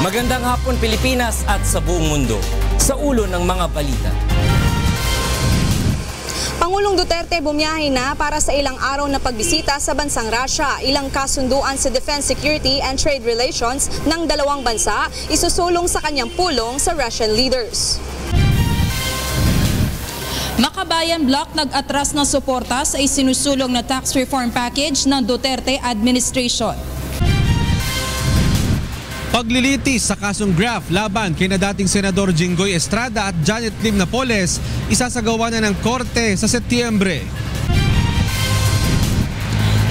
Magandang hapon Pilipinas at sa buong mundo. Sa ulo ng mga balita. Pangulong Duterte bumiyahe na para sa ilang araw na pagbisita sa bansang Russia. Ilang kasunduan sa defense, security and trade relations ng dalawang bansa isusulong sa kanyang pulong sa Russian leaders. Makabayan Bloc nag-atras ng suporta sa isinusulong na tax reform package ng Duterte administration. Paglilitis sa kasong graft laban kina dating Senador Jinggoy Estrada at Janet Lim Napoles, isasagawa na ng korte sa Setyembre.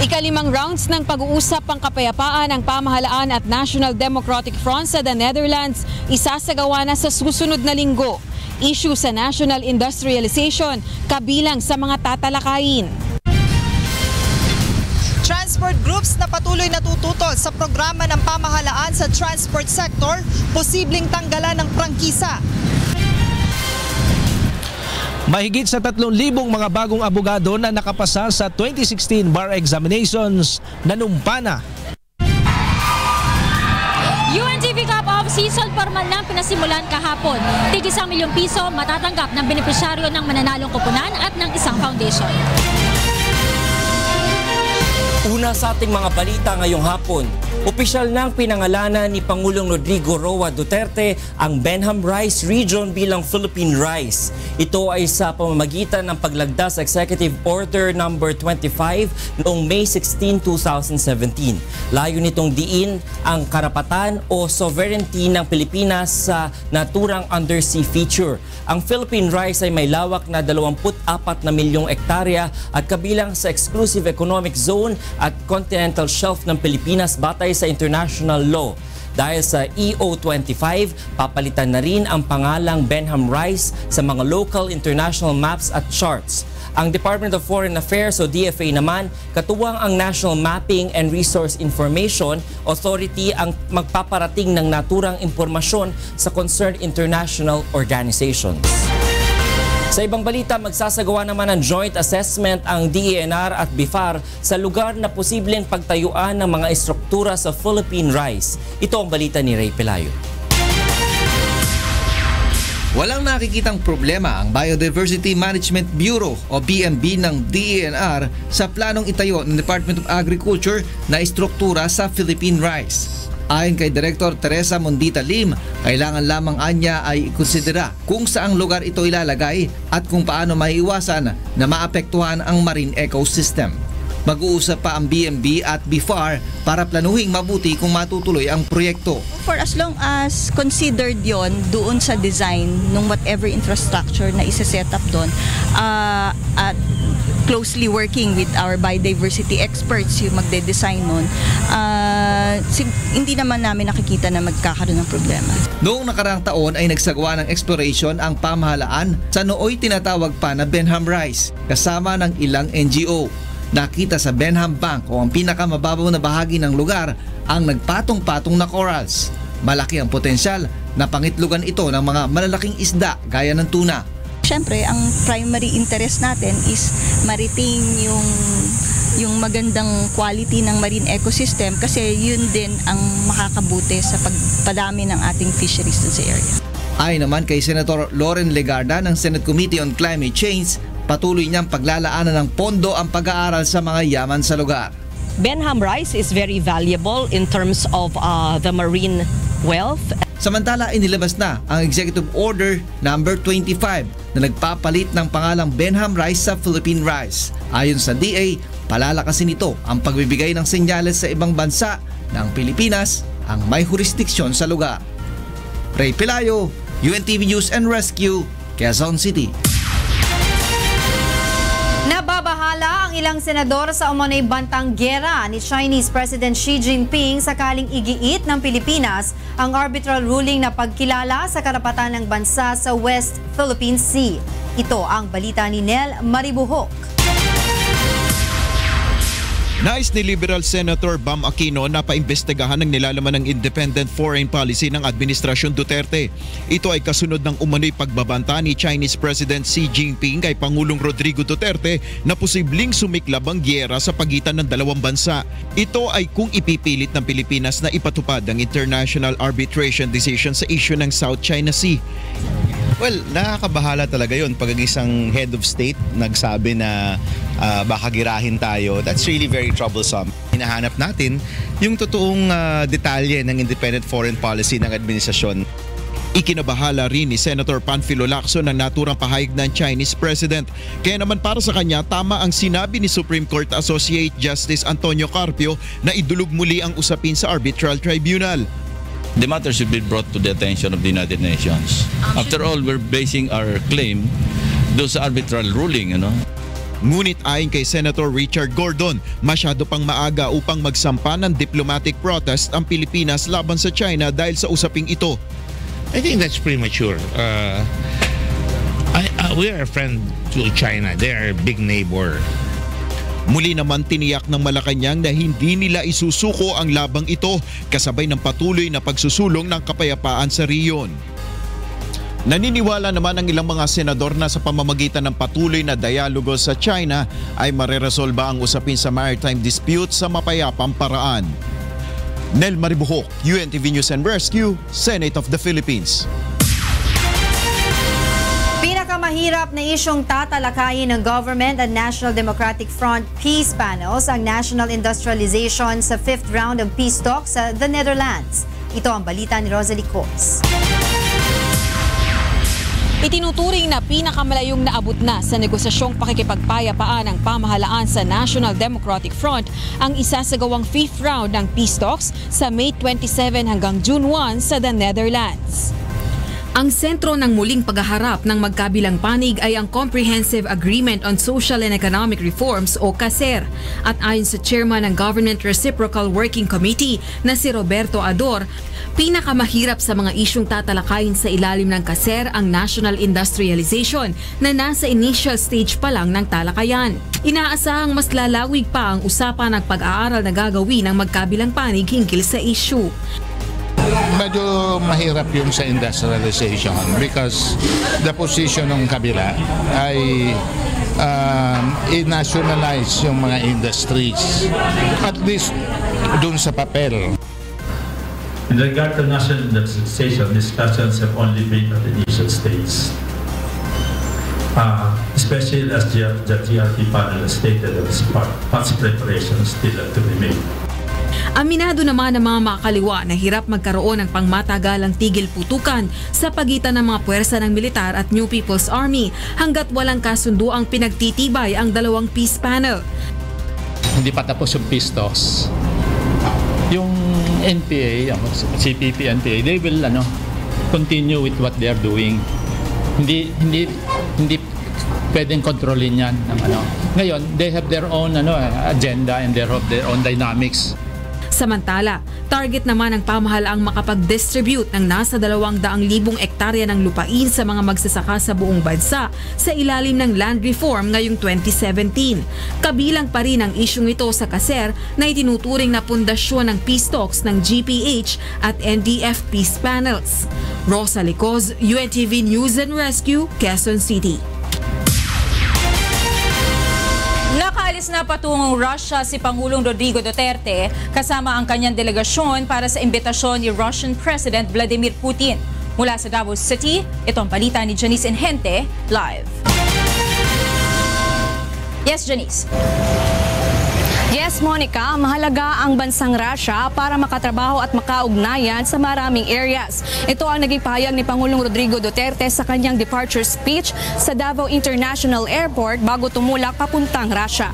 Ikalimang rounds ng pag-uusap pang kapayapaan ng pamahalaan at National Democratic Front sa the Netherlands, isasagawa na sa susunod na linggo. Issue sa national industrialization kabilang sa mga tatalakayin. Transport groups na patuloy natututol sa programa ng pamahalaan sa transport sector, posibleng tanggalan ng prangkisa. Mahigit sa 3,000 mga bagong abogado na nakapasa sa 2016 bar examinations nanumpa na. UNTV Cup off-season formal nang pinasimulan kahapon. Tig 1 milyong piso matatanggap ng benepisyaryo ng mananalong koponan at ng isang foundation. Una sa ating mga balita ngayong hapon, opisyal nang pinangalanan ni Pangulong Rodrigo Roa Duterte ang Benham Rice Region bilang Philippine Rice. Ito ay sa pamamagitan ng paglagda sa Executive Order No. 25 noong May 16, 2017. Layo nitong diin ang karapatan o sovereignty ng Pilipinas sa naturang undersea feature. Ang Philippine Rice ay may lawak na 24 na milyong ektarya at kabilang sa Exclusive Economic Zone at Continental Shelf ng Pilipinas batay sa international law. Dahil sa EO25, papalitan na rin ang pangalang Benham Rice sa mga local international maps at charts. Ang Department of Foreign Affairs o DFA naman, katuwang ang National Mapping and Resource Information Authority ang magpaparating ng naturang impormasyon sa concerned international organizations. Sa ibang balita, magsasagawa naman ng joint assessment ang DENR at BIFAR sa lugar na posibleng pagtayuan ng mga estruktura sa Philippine Rice. Ito ang balita ni Ray Pelayo. Walang nakikitang problema ang Biodiversity Management Bureau o BMB ng DENR sa planong itayo ng Department of Agriculture na estruktura sa Philippine Rice. Ayon kay Director Teresa Mondita Lim, kailangan lamang anya ay ikonsidera kung saang lugar ito ilalagay at kung paano maiiwasan na maapektuhan ang marine ecosystem. Mag-uusap pa ang BMB at BIFAR para planuhing mabuti kung matutuloy ang proyekto. For as long as considered yon doon sa design ng whatever infrastructure na isa-set up doon at closely working with our biodiversity experts yung magde-design nun, hindi naman namin nakikita na magkakaroon ng problema. Noong nakaraang taon ay nagsagawa ng exploration ang pamahalaan sa nooy tinatawag pa na Benham Rice kasama ng ilang NGO. Nakita sa Benham Bank o ang pinakamababaw na bahagi ng lugar ang nagpatong-patong na corals. Malaki ang potensyal na pangitlugan ito ng mga malalaking isda gaya ng tuna. Siyempre, ang primary interest natin is ma-retain yung magandang quality ng marine ecosystem kasi yun din ang makakabuti sa pagpadami ng ating fisheries sa area. Ayon naman kay Senator Loren Legarda ng Senate Committee on Climate Change, patuloy niyang paglalaanan ng pondo ang pag-aaral sa mga yaman sa lugar. Benham Rice is very valuable in terms of the marine wealth. Samantala, inilabas na ang Executive Order No. 25 na nagpapalit ng pangalang Benham Rice sa Philippine Rice. Ayon sa DA, palalakasin ito ang pagbibigay ng senyales sa ibang bansa na ang Pilipinas ang may jurisdiksyon sa lugar. Ray Pelayo, UNTV News and Rescue, Quezon City. Nababahala ang ilang senador sa umano'y bantang giyera ni Chinese President Xi Jinping sakaling igiit ng Pilipinas ang arbitral ruling na pagkilala sa karapatan ng bansa sa West Philippine Sea. Ito ang balita ni Nel Maribuhok. Nais ni Liberal Senator Bam Aquino na paimbestigahan ng nilalaman ng Independent Foreign Policy ng Administrasyon Duterte. Ito ay kasunod ng umano'y pagbabanta ni Chinese President Xi Jinping kay Pangulong Rodrigo Duterte na posibleng sumiklab ang giyera sa pagitan ng dalawang bansa. Ito ay kung ipipilit ng Pilipinas na ipatupad ang International Arbitration Decision sa issue ng South China Sea. Well, nakakabahala talaga yun pag isang head of state nagsabi na baka girahin tayo. That's really very troublesome. Hinahanap natin yung totoong detalye ng independent foreign policy ng administrasyon. Ikinabahala rin ni Senator Panfilo Lacson ang naturang pahayag ng Chinese President. Kaya naman para sa kanya, tama ang sinabi ni Supreme Court Associate Justice Antonio Carpio na idulog muli ang usapin sa Arbitral Tribunal. The matter should be brought to the attention of the United Nations. After all, we're basing our claim doon sa arbitral ruling, Ngunit ayon kay Senator Richard Gordon, masyado pang maaga upang magsampa ng diplomatic protest ang Pilipinas laban sa China dahil sa usaping ito. I think that's premature. We are a friend to China. They are a big neighbor. Muli naman tiniyak ng Malacanang na hindi nila isusuko ang labang ito kasabay ng patuloy na pagsusulong ng kapayapaan sa riyon. Naniniwala naman ang ilang mga senador na sa pamamagitan ng patuloy na dialogo sa China ay mareresolba ang usapin sa maritime dispute sa mapayapang paraan. Nel Maribuhok, UNTV News and Rescue, Senate of the Philippines. Pinakamahirap na isyong tatalakayin ng Government and National Democratic Front peace panels ang national industrialization sa 5th round of peace talks sa the Netherlands. Ito ang balita ni Rosalie Coles. Itinuturing na pinakamalayong naabot na sa negosasyong pakikipagpayapaan ng pamahalaan sa National Democratic Front ang isasagawang 5th round ng peace talks sa May 27 hanggang June 1 sa the Netherlands. Ang sentro ng muling paghaharap ng magkabilang panig ay ang Comprehensive Agreement on Social and Economic Reforms o CASER. At ayon sa chairman ng Government Reciprocal Working Committee na si Roberto Ador, pinakamahirap sa mga isyong tatalakayin sa ilalim ng CASER ang national industrialization na nasa initial stage pa lang ng talakayan. Inaasahang mas lalawig pa ang usapan ng pag-aaral na gagawin ng magkabilang panig hinggil sa issue. Medyo mahirap yung sa industrialization because the position ng kabila ay i-nationalize yung mga industries, at least dun sa papel. In regard to national industrialization, discussions have only been at the initial stage. Especially as the GRP panel stated that parts preparation still have to be made. Aminado naman ng mga makakaliwa na hirap magkaroon ng pangmatagalang tigil putukan sa pagitan ng mga puwersa ng militar at New People's Army hanggat walang kasunduang pinagtitibay ang dalawang peace panel. Hindi pa tapos yung peace talks. Yung NPA, CPP, NPA, they will continue with what they are doing. Hindi pwedeng kontrolin yan ng Ngayon, they have their own agenda and they have their own dynamics. Samantala, target naman ng pamahalaang makapag-distribute ng nasa 200,000 ektarya ng lupain sa mga magsasaka sa buong bansa sa ilalim ng land reform ngayong 2017. Kabilang pa rin ang isyong ito sa CASER na itinuturing na pundasyon ng peace talks ng GPH at NDF peace panels. Rosa Licoz, UNTV News and Rescue, Quezon City. Nakaalis na patungong Russia si Pangulong Rodrigo Duterte kasama ang kanyang delegasyon para sa imbitasyon ni Russian President Vladimir Putin. Mula sa Davao City, ito ang balita ni Janice Inhente, live. Yes, Janice. Yes, Monica, mahalaga ang bansang Russia para makatrabaho at makaugnayan sa maraming areas. Ito ang naging pahayag ni Pangulong Rodrigo Duterte sa kanyang departure speech sa Davao International Airport bago tumulak papuntang Russia.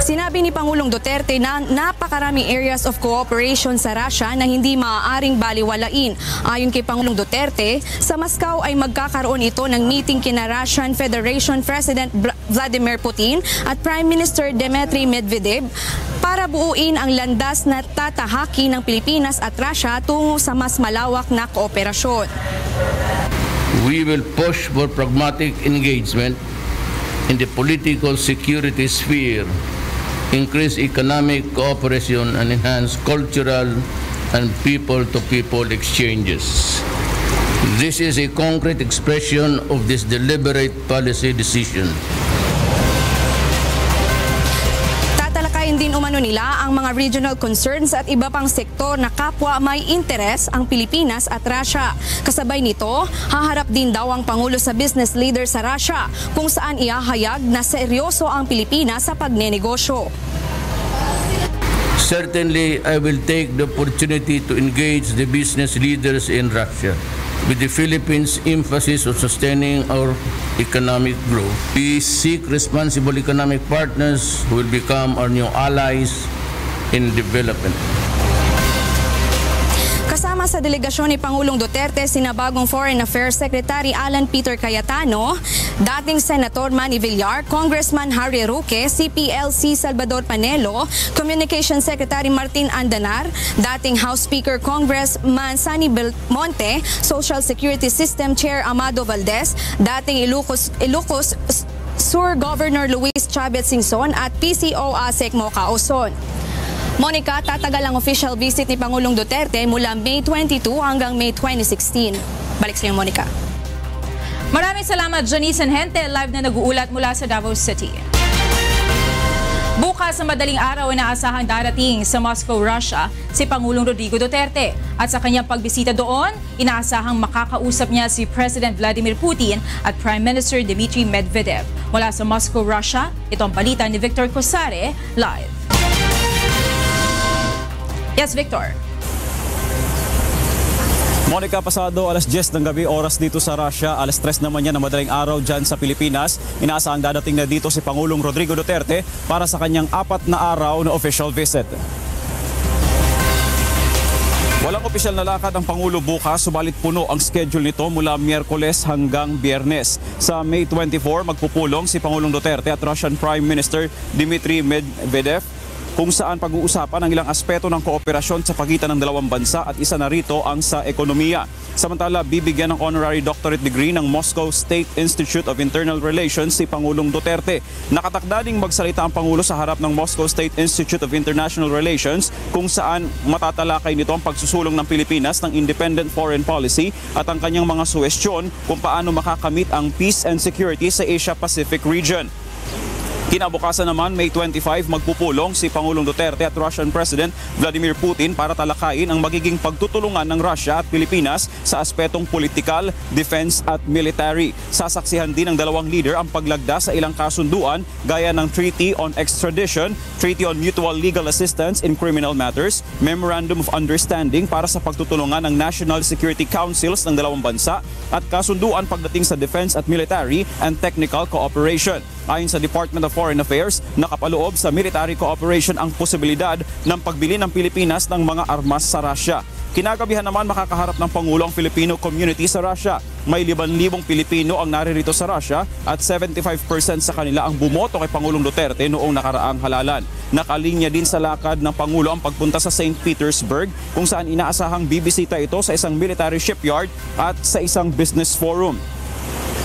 Sinabi ni Pangulong Duterte na napakaraming areas of cooperation sa Russia na hindi maaaring baliwalain. Ayon kay Pangulong Duterte, sa Moscow ay magkakaroon ito ng meeting kina Russian Federation President Vladimir Putin at Prime Minister Dmitry Medvedev para buuin ang landas na tatahaki ng Pilipinas at Russia tungo sa mas malawak na kooperasyon. We will push for pragmatic engagement in the political security sphere, increase economic cooperation, and enhance cultural and people-to-people exchanges. This is a concrete expression of this deliberate policy decision. Tatalakayin din umano nila ang mga regional concerns at iba pang sektor na kapwa may interes ang Pilipinas at Russia. Kasabay nito, haharap din daw ang Pangulo sa business leader sa Russia kung saan ihahayag na seryoso ang Pilipinas sa pagnenegosyo. Certainly, I will take the opportunity to engage the business leaders in Russia with the Philippines' emphasis on sustaining our economic growth. We seek responsible economic partners who will become our new allies in development. Kasama sa delegasyon ni Pangulong Duterte sina bagong Foreign Affairs Secretary Alan Peter Cayetano, dating Senator Manny Villar, Congressman Harry Roque, CPLC Salvador Panelo, Communication Secretary Martin Andanar, dating House Speaker Congressman Sani Belmonte, Social Security System Chair Amado Valdez, dating Ilocos Sur Governor Luis Chavez Singson at PCO ASEC Mocha Oson. Monica, tatagal ang official visit ni Pangulong Duterte mula May 22 hanggang May 2016. Balik sa iyo, Monica. Maraming salamat, Janice Hente, live na nag-uulat mula sa Davao City. Bukas sa madaling araw inaasahang darating sa Moscow, Russia si Pangulong Rodrigo Duterte. At sa kanyang pagbisita doon, inaasahang makakausap niya si President Vladimir Putin at Prime Minister Dmitry Medvedev. Mula sa Moscow, Russia, ito ang balita ni Victor Cosare, live. Yes, Victor. Monica, pasado alas 10 ng gabi oras dito sa Russia, alas 3 naman yan na madaling araw dyan sa Pilipinas. Inaasahang dadating na dito si Pangulong Rodrigo Duterte para sa kanyang 4 na araw na official visit. Walang opisyal na lakad ang Pangulo bukas, subalit puno ang schedule nito mula Miyerkules hanggang Biyernes. Sa May 24, magpupulong si Pangulong Duterte at Russian Prime Minister Dmitry Medvedev kung saan pag-uusapan ang ilang aspeto ng kooperasyon sa pagitan ng dalawang bansa at isa na rito ang sa ekonomiya. Samantala, bibigyan ng honorary doctorate degree ng Moscow State Institute of Internal Relations si Pangulong Duterte. Nakatakda ding magsalita ang Pangulo sa harap ng Moscow State Institute of International Relations kung saan matatalakay nito ang pagsusulong ng Pilipinas ng independent foreign policy at ang kanyang mga suwestyon kung paano makakamit ang peace and security sa Asia-Pacific region. Kinabukasan naman, May 25, magpupulong si Pangulong Duterte at Russian President Vladimir Putin para talakayin ang magiging pagtutulungan ng Russia at Pilipinas sa aspetong political, defense at military. Sasaksihan din ng dalawang leader ang paglagda sa ilang kasunduan gaya ng Treaty on Extradition, Treaty on Mutual Legal Assistance in Criminal Matters, Memorandum of Understanding para sa pagtutulungan ng National Security Councils ng dalawang bansa at kasunduan pagdating sa defense at military and technical cooperation. Ayon sa Department of Foreign Affairs, nakapaloob sa military cooperation ang posibilidad ng pagbili ng Pilipinas ng mga armas sa Russia. Kinagabihan naman makakaharap ng Pangulo ang Filipino community sa Russia. May 5,000 Pilipino ang naririto sa Russia at 75% sa kanila ang bumoto kay Pangulong Duterte noong nakaraang halalan. Nakalinya din sa lakad ng Pangulo ang pagpunta sa St. Petersburg kung saan inaasahang bibisita ito sa isang military shipyard at sa isang business forum.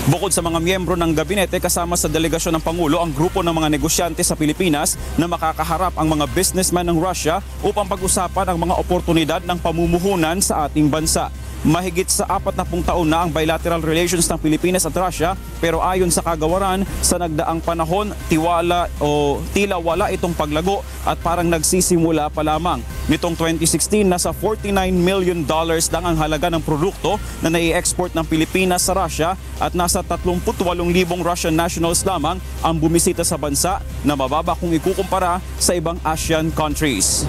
Bukod sa mga miyembro ng gabinete, kasama sa delegasyon ng Pangulo ang grupo ng mga negosyante sa Pilipinas na makakaharap ang mga businessman ng Russia upang pag-usapan ang mga oportunidad ng pamumuhunan sa ating bansa. Mahigit sa 40 taon na ang bilateral relations ng Pilipinas at Russia, pero ayon sa kagawaran, sa nagdaang panahon, tila wala itong paglago at parang nagsisimula pa lamang. Nitong 2016, nasa $49 million lang ang halaga ng produkto na nai-export ng Pilipinas sa Russia at nasa 38,000 Russian nationals lamang ang bumisita sa bansa na mababa kung ikukumpara sa ibang Asian countries.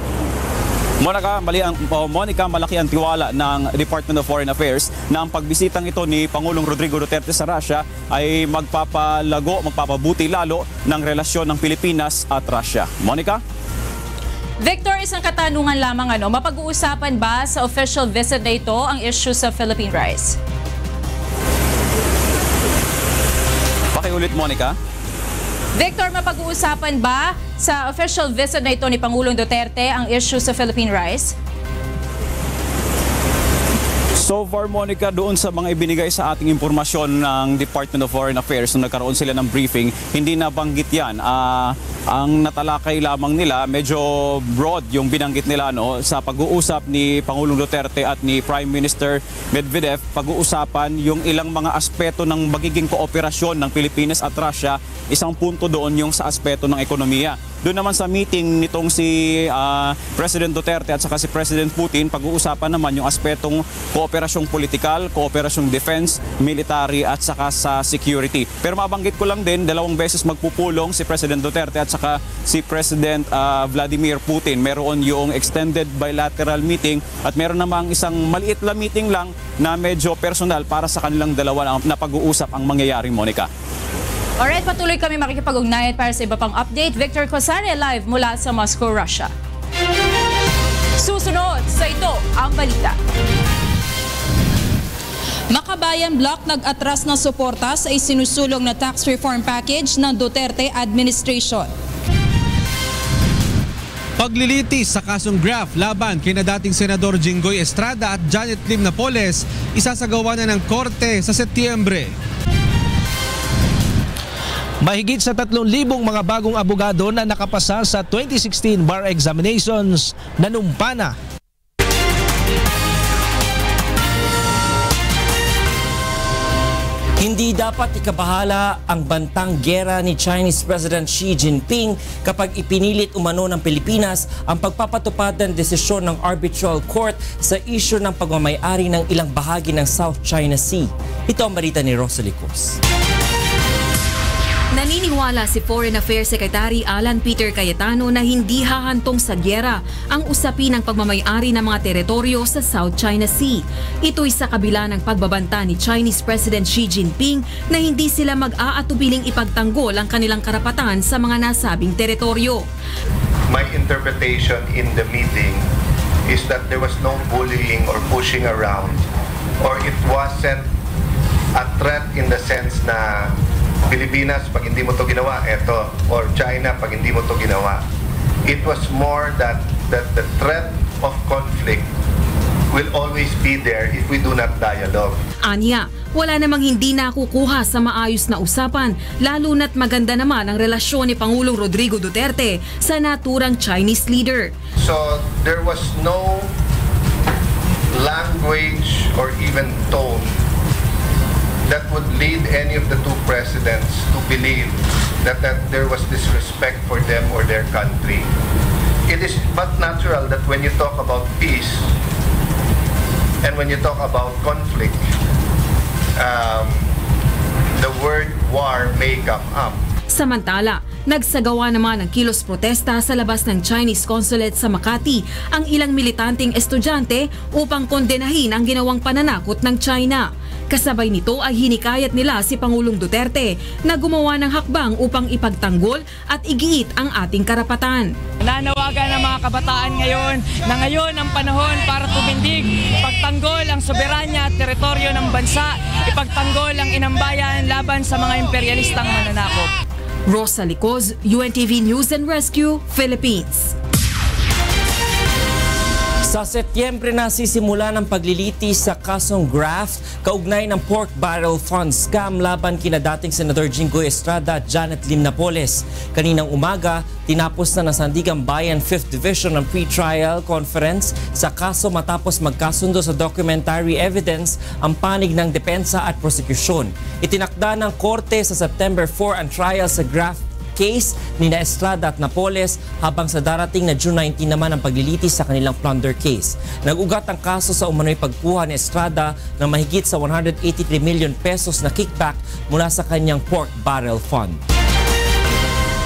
Monica, malaki ang tiwala ng Department of Foreign Affairs na ang pagbisitang ito ni Pangulong Rodrigo Duterte sa Russia ay magpapabuti lalo ng relasyon ng Pilipinas at Russia. Monica? Victor, isang katanungan lamang, mapag-uusapan ba sa official visit na ito ang issue sa Philippine rice? Pakiulit, Monica. Victor, mapag-uusapan ba sa official visit na ito ni Pangulong Duterte ang issue sa Philippine rice? So far, Monica, doon sa mga ibinigay sa ating impormasyon ng Department of Foreign Affairs nung nagkaroon sila ng briefing, hindi nabanggit yan. Ang natalakay lamang nila, medyo broad yung binanggit nila sa pag-uusap ni Pangulong Duterte at ni Prime Minister Medvedev. Pag-uusapan yung ilang mga aspeto ng magiging kooperasyon ng Pilipinas at Russia. Isang punto doon yung sa aspeto ng ekonomiya. Doon naman sa meeting nitong si President Duterte at saka si President Putin, pag-uusapan naman yung aspetong kooperasyong politikal, kooperasyong defense, military at saka sa security. Pero mabanggit ko lang din, 2 beses magpupulong si President Duterte at saka si President Vladimir Putin. Meron yung extended bilateral meeting at meron namang isang maliit na meeting lang na medyo personal para sa kanilang dalawa na pag-uusap ang mangyayari, Monica. Alright, patuloy kami makikipag-ugnayan para sa iba pang update. Victor Cosare live mula sa Moscow, Russia. Susunod sa ito ang balita. Makabayan Bloc nag-atras ng suporta sa isinusulong na tax reform package ng Duterte administration. Paglilitis sa kasong graft laban kina dating Senador Jinggoy Estrada at Janet Lim Napoles isasagawa na ng korte sa Setyembre. Mahigit sa 3,000 mga bagong abogado na nakapasa sa 2016 bar examinations nanumpa na. Hindi dapat ikabahala ang bantang gera ni Chinese President Xi Jinping kapag ipinilit umano ng Pilipinas ang pagpapatupad ng desisyon ng Arbitral Court sa issue ng pagmamay-ari ng ilang bahagi ng South China Sea. Ito ang balita ni Rosalie Cruz. Naniniwala si Foreign Affairs Secretary Alan Peter Cayetano na hindi hahantong sa gyera ang usapin ng pagmamay-ari ng mga teritoryo sa South China Sea. Ito'y sa kabila ng pagbabanta ni Chinese President Xi Jinping na hindi sila mag-aatubiling ipagtanggol ang kanilang karapatan sa mga nasabing teritoryo. My interpretation in the meeting is that there was no bullying or pushing around, or it wasn't a threat in the sense na Pilipinas, pag hindi mo to ginawa, eto. Or China, pag hindi mo to ginawa. It was more that the threat of conflict will always be there if we do not dialogue. Anya, wala namang hindi nakukuha sa maayos na usapan, lalo na't maganda naman ang relasyon ni Pangulong Rodrigo Duterte sa naturang Chinese leader. So there was no language or even tone that would lead any of the two presidents to believe that there was disrespect for them or their country. It is but natural that when you talk about peace and when you talk about conflict, the word war may come up. Samantala, nagsagawa naman ng kilos protesta sa labas ng Chinese consulate sa Makati ang ilang militanteng estudyante upang kondenahin ang ginawang pananakot ng China. Kasabay nito ay hinikayat nila si Pangulong Duterte na gumawa ng hakbang upang ipagtanggol at igiit ang ating karapatan. Nanawagan ng mga kabataan ngayon na ngayon ang panahon para tumindig, ipagtanggol ang soberanya at teritoryo ng bansa, ipagtanggol ang inambayan laban sa mga imperialistang mananakop. Rosalie Cruz, UNTV News and Rescue, Philippines. Sa Setyembre na sisimula ng paglilitis sa kasong graft kaugnay ng pork barrel fund scam laban kina dating Senador Jinggoy Estrada at Janet Lim Napoles. Kaninang umaga, tinapos na ng Sandigan Bayan 5th Division ng pre-trial conference sa kaso matapos magkasundo sa documentary evidence ang panig ng depensa at prosekusyon. Itinakda ng korte sa September 4 ang trial sa graft case ni Estrada at Napoles habang sa darating na June 19 naman ang paglilitis sa kanilang plunder case. Nag-ugat ang kaso sa umano'y pagkuha ni Estrada ng mahigit sa 183 million pesos na kickback mula sa kanyang pork barrel fund.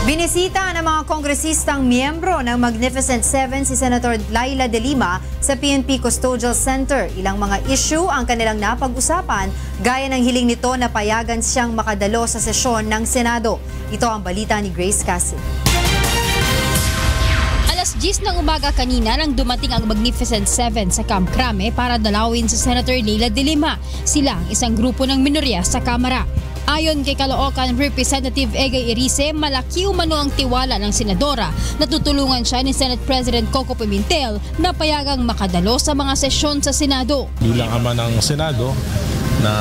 Binisita ng mga kongresistang miyembro ng Magnificent Seven si Senator Laila De Lima sa PNP Custodial Center. Ilang mga issue ang kanilang napag-usapan gaya ng hiling nito na payagan siyang makadalo sa sesyon ng Senado. Ito ang balita ni Grace Cassie. Alas 10 ng umaga kanina nang dumating ang Magnificent Seven sa Camp Crame para dalawin si Senator Laila De Lima. Sila ang isang grupo ng minorya sa Kamara. Ayon kay Caloocan Representative Egay Erice, malaki umano ang tiwala ng senadora na tutulungan siya ni Senate President Coco Pimentel na payagang makadalo sa mga sesyon sa Senado. Bilang ama ng Senado, na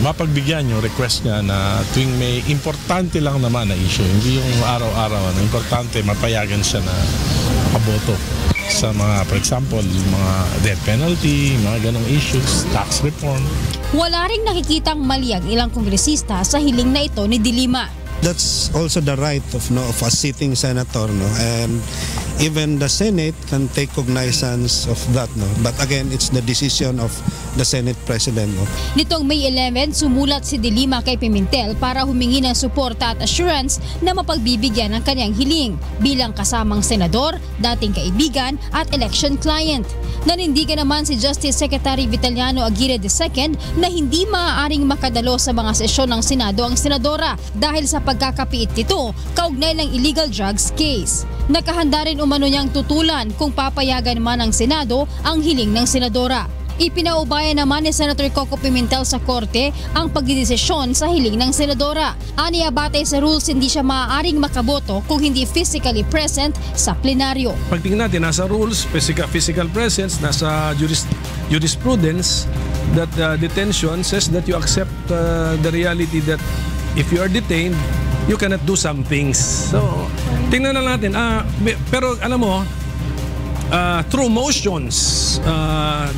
mapagbigyan yung request niya na tuwing may importante lang naman na issue, hindi yung araw-araw, importante mapayagan siya na makaboto sa mga, for example, mga death penalty, mga ganong issues, tax reform. Wala ring nakikitang mali ang ilang kongresista sa hiling na ito ni De Lima. That's also the right of a sitting senator, and even the Senate can take cognizance of that, but again, it's the decision of the Senate President. Nitong May 11, sumulat si De Lima kay Pimentel para humingi ng suporta at assurance na mapagbibigyan ng kanyang hiling bilang kasamang senador, dating kaibigan at election client. Nanindigan naman si Justice Secretary Vitaliano Aguirre II na hindi maaaring makadalo sa mga sesyon ng Senado ang senadora dahil sa pagkakapiit nito kaugnay ng illegal drugs case. Nakahanda rin umano niyang tutulan kung papayagan man ng Senado ang hiling ng senadora. Ipinaubaya naman ni Senator Coco Pimentel sa korte ang pagdidesisyon sa hiling ng senadora. Aniya batay sa rules, hindi siya maaaring makaboto kung hindi physically present sa plenaryo. Pagtingin natin, nasa rules, physical presence, nasa jurisprudence, that detention says that you accept the reality that if you are detained, you cannot do some things. So, tingnan na natin. Pero alam mo, through motions,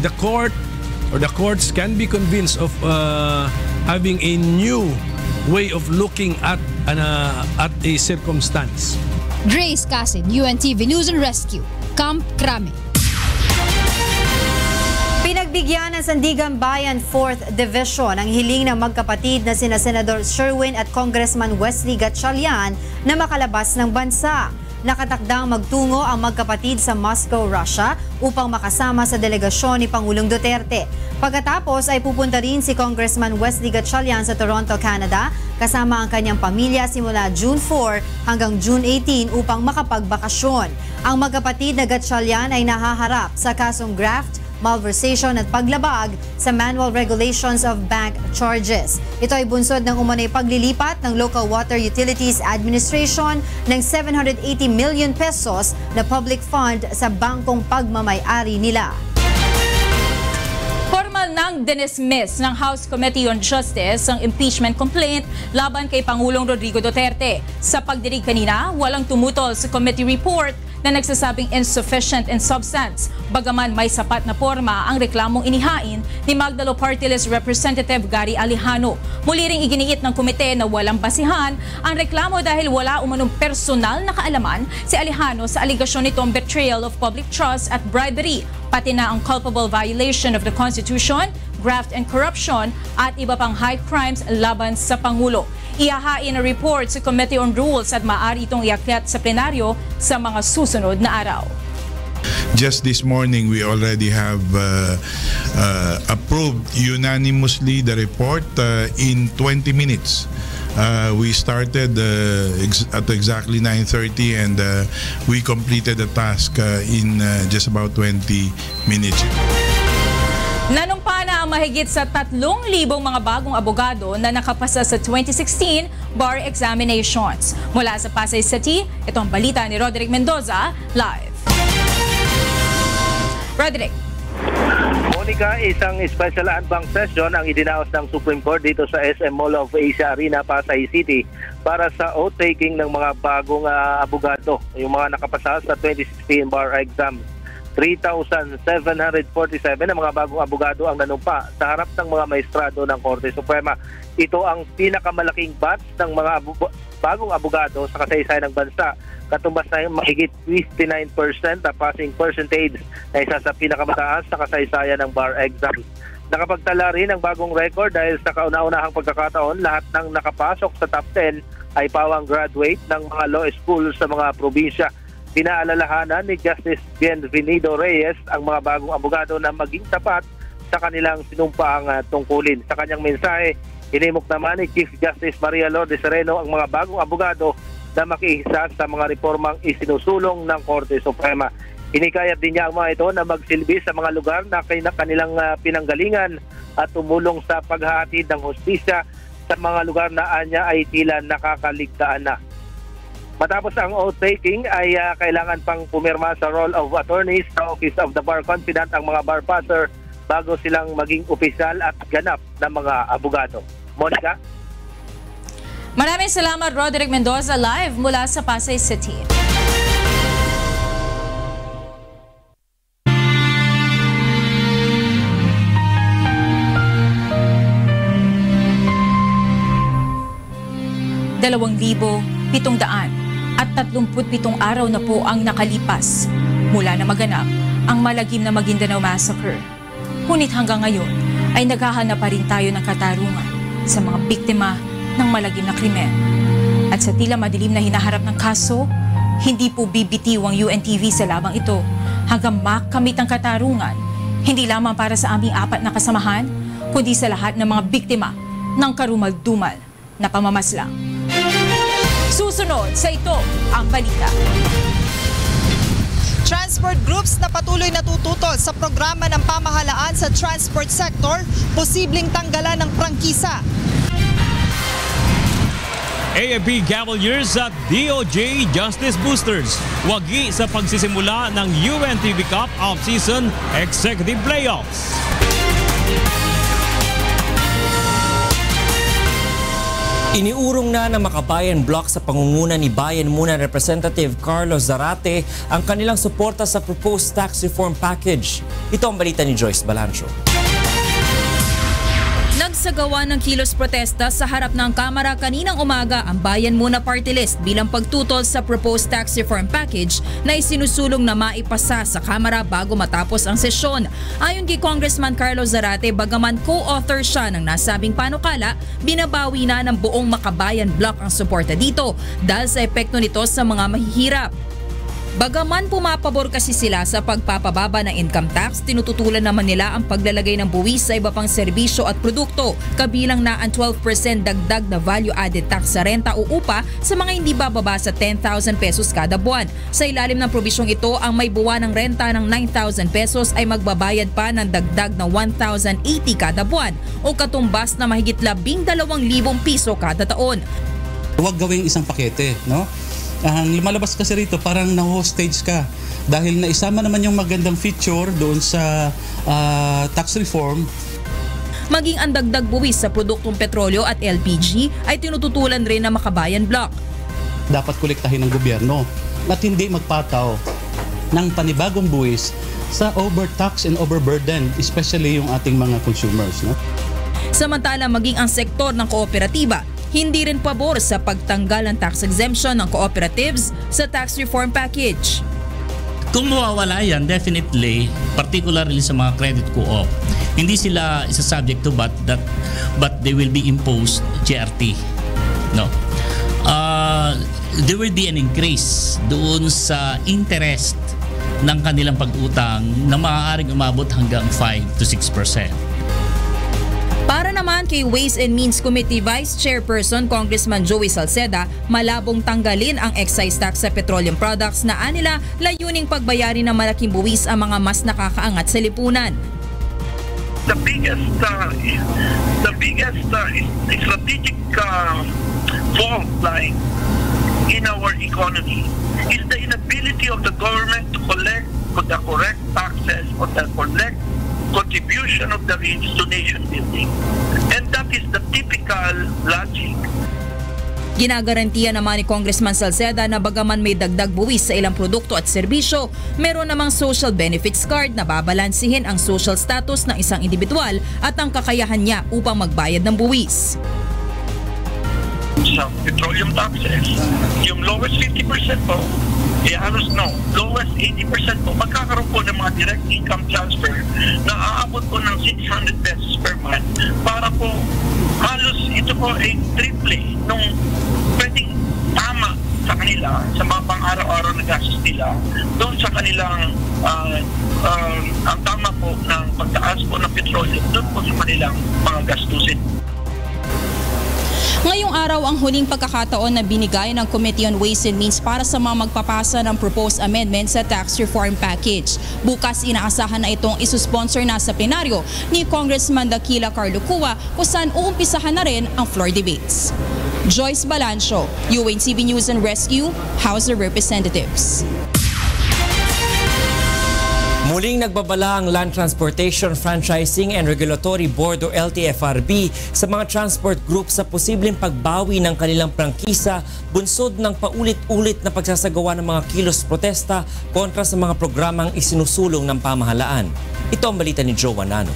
the court or the courts can be convinced of having a new way of looking at a circumstance. Grace Casin, UNTV News and Rescue, Camp Crame. Pinagbigyan ng Sandigan Bayan 4th Division ang hiling ng magkapatid na sina Senador Sherwin at Congressman Wesley Gatchalian na makalabas ng bansa. Nakatakdang magtungo ang magkapatid sa Moscow, Russia upang makasama sa delegasyon ni Pangulong Duterte. Pagkatapos ay pupunta rin si Congressman Wesley Gatchalian sa Toronto, Canada kasama ang kanyang pamilya simula June 4 hanggang June 18 upang makapagbakasyon. Ang magkapatid na Gatchalian ay nahaharap sa kasong graft, malversation at paglabag sa Manual Regulations of Bank Charges. Ito ay bunsod ng umunay paglilipat ng Local Water Utilities Administration ng 780 million pesos na public fund sa bangkong pagmamay-ari nila. Formal nang dinismiss ng House Committee on Justice ang impeachment complaint laban kay Pangulong Rodrigo Duterte. Sa pagdinig kanina, walang tumutol sa committee report na nagsasabing insufficient in substance. Bagaman may sapat na porma ang reklamong inihain ni Magdalo Party List Representative Gary Alejano. Muli ring iginiit ng komite na walang basihan ang reklamo dahil wala umanong personal na kaalaman si Alejano sa aligasyon nitong betrayal of public trust at bribery, pati na ang culpable violation of the Constitution, graft and corruption at iba pang high crimes laban sa Pangulo. Ihahain ang report sa Committee on Rules at maaari itong iakyat sa plenaryo sa mga susunod na araw. Just this morning, we already have approved unanimously the report in 20 minutes. We started at exactly 9:30 and we completed the task in just about 20 minutes. Nanumpa na ang mahigit sa 3,000 mga bagong abogado na nakapasa sa 2016 bar examinations. Mula sa Pasay City, ito ang balita ni Roderick Mendoza, live. Roderick. Monica, isang special advance session ang idinaos ng Supreme Court dito sa SM Mall of Asia Arena, Pasay City para sa oath-taking ng mga bagong abogado, yung mga nakapasa sa 2016 bar exam. 3,747 na mga bagong abogado ang nanumpa sa harap ng mga maestrado ng Korte Suprema. Ito ang pinakamalaking batch ng mga bagong abogado sa kasaysayan ng bansa. Katumbas na mahigit 59% na passing percentage na isa sa pinakamataas sa kasaysayan ng bar exam. Nakapagtala rin ang bagong record dahil sa kauna-unahang pagkakataon, lahat ng nakapasok sa top 10 ay pawang graduate ng mga law school sa mga probinsya. Pinaalalahanan ni Justice Bienvenido Reyes ang mga bagong abogado na maging tapat sa kanilang sinumpaang tungkulin. Sa kanyang mensahe, inimok naman ni Chief Justice Maria Lourdes Sereno ang mga bagong abogado na makihisa sa mga reformang isinusulong ng Korte Suprema. Inikayat din niya ang mga ito na magsilbi sa mga lugar na kanilang pinanggalingan at tumulong sa paghahatid ng hustisya sa mga lugar na anya ay tila nakakaligtaan na. Matapos ang oath-taking ay kailangan pang pumirma sa Roll of Attorneys sa Office of the Bar Confidant ang mga bar passer bago silang maging opisyal at ganap na mga abogado. Monica? Maraming salamat, Roderick Mendoza, live mula sa Pasay City. at 37 araw na po ang nakalipas mula na maganap ang malagim na Maguindanao Massacre. Ngunit hanggang ngayon ay naghahanap pa rin tayo ng katarungan sa mga biktima ng malagim na krimen. At sa tila madilim na hinaharap ng kaso, hindi po bibitiw ang UNTV sa labang ito hanggang makamit ang katarungan, hindi lamang para sa aming 4 na kasamahan, kundi sa lahat ng mga biktima ng karumal-dumal na pamamaslang. Susunod sa ito ang balita. Transport groups na patuloy natututol sa programa ng pamahalaan sa transport sector, posibleng tanggalan ng prangkisa. AFP Cavaliers at DOJ Justice Boosters. Wagi sa pagsisimula ng UNTV Cup Off-Season Executive Playoffs. Iniurong na ng Makabayan Bloc sa pangunguna ni Bayan Muna Representative Carlos Zarate ang kanilang suporta sa proposed tax reform package. Ito ang balita ni Joyce Balancho. Nagsagawa ng kilos protesta sa harap ng Kamara kaninang umaga ang Bayan Muna Party List bilang pagtutol sa proposed tax reform package na isinusulong na maipasa sa Kamara bago matapos ang sesyon. Ayon kay Congressman Carlos Zarate, bagaman co-author siya ng nasabing panukala, binabawi na ng buong Makabayan Bloc ang suporta dito dahil sa epekto nito sa mga mahihirap. Bagaman pumapabor kasi sila sa pagpapababa ng income tax, tinututulan naman nila ang paglalagay ng buwis sa iba pang serbisyo at produkto, kabilang na ang 12% dagdag na value-added tax sa renta o upa sa mga hindi bababa sa 10,000 pesos kada buwan. Sa ilalim ng probisyong ito, ang may buwan ng renta ng 9,000 pesos ay magbabayad pa ng dagdag na 1,080 kada buwan o katumbas na mahigit 12,000 piso kada taon. Huwag gawing isang pakete, no? Ang lumalabas kasi rito parang na-hostage ka dahil naisama naman yung magandang feature doon sa tax reform. Maging ang dagdag buwis sa produktong petrolyo at LPG ay tinututulan rin ng Makabayan Bloc. Dapat kolektahin ng gobyerno at hindi magpataw ng panibagong buwis sa overtax and overburden, especially yung ating mga consumers. No? Samantala, maging ang sektor ng kooperatiba, hindi rin pabor sa pagtanggal ng tax exemption ng cooperatives sa tax reform package. Kung mawawala yan, definitely, particularly sa mga credit co-op, hindi sila isa-subject to but they will be imposed GRT. No. There will be an increase doon sa interest ng kanilang pag-utang na maaaring umabot hanggang 5 to 6%. Para naman kay Ways and Means Committee Vice Chairperson Congressman Joey Salceda, malabong tanggalin ang excise tax sa petroleum products na anila layuning pagbayarin ng malaking buwis ang mga mas nakakaangat sa lipunan. The biggest strategic fault lying in our economy is the inability of the government to collect the correct taxes or the correct contribution of the regions to nation building. And that is the typical logic. Ginagarantiya naman ni Congressman Salceda na bagaman may dagdag buwis sa ilang produkto at serbisyo, meron namang social benefits card na babalansihin ang social status ng isang individual at ang kakayahan niya upang magbayad ng buwis. Sa petroleum taxes, yung lowest 50% po, lowest 80% po, magkakaroon po ng mga direct income transfer na aabot po ng 600 pesos per month para po halos ito po ay triple nung pwedeng tama sa kanila sa mga pang-araw-araw na gastos nila doon sa kanilang ang tama po ng pagtaas po ng petrolyo doon po sa kanilang mga gastusin. Ngayong araw ang huling pagkakataon na binigay ng Committee on Ways and Means para sa mga magpapasa ng proposed amendments sa tax reform package. Bukas inaasahan na itong isusponsor na sa plenaryo ni Congressman Daquila Carlucua kung saan uumpisahan na rin ang floor debates. Joyce Balancio, UNTV News and Rescue, House of Representatives. Muling nagbabala ang Land Transportation Franchising and Regulatory Board o LTFRB sa mga transport group sa posibleng pagbawi ng kanilang prangkisa bunsod ng paulit-ulit na pagsasagawa ng mga kilos protesta kontra sa mga programang isinusulong ng pamahalaan. Ito ang balita ni Joe Wanano.